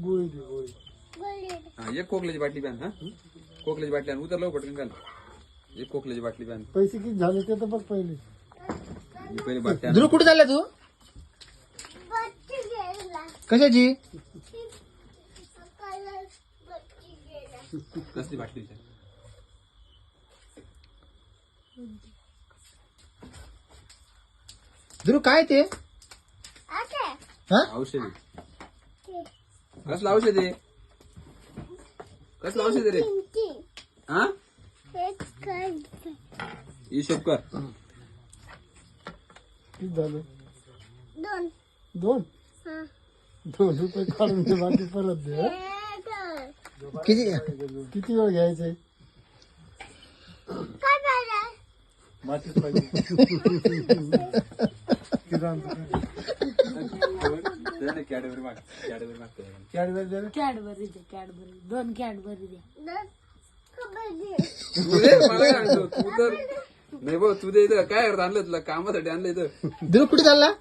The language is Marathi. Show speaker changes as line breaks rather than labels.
गोळी दे गोळी.
हा एक खोकल्याची बाटली प्यान. हा खोकल्याची बाटली आण. उतर लवकर पटकन. एक खोकल्याची बाटली प्यान.
पैसे किती झाले ते तर बघ पहिले.
पहिले बाटली आण.
ध्रुव कुठे चालला तू? कशाची?
कसली बाटली विचार.
ध्रुव काय ते? हा
औषध आहे. कसलं औषध आहे? कसलं औषध आहे रे? हा हिशोब कर.
किती झालं? 2 रुपये काढून दे बाकी परत दे. हं?
किती?
किती वेळ घ्यायचंय? मातीच पाहिजे. किराणा
कॅडबरी माग. कॅडबरी मागतो.
कॅडबरी दे रे.
कॅडबरी दे, कॅडबरी 2 कॅडबरी दे.
तू दे मला काय आणतो तू तर. नाही भाऊ तू दे इथं. काय करत आणलं तुला कामासाठी आणलं इथं.
ध्रुव कुठे चालला?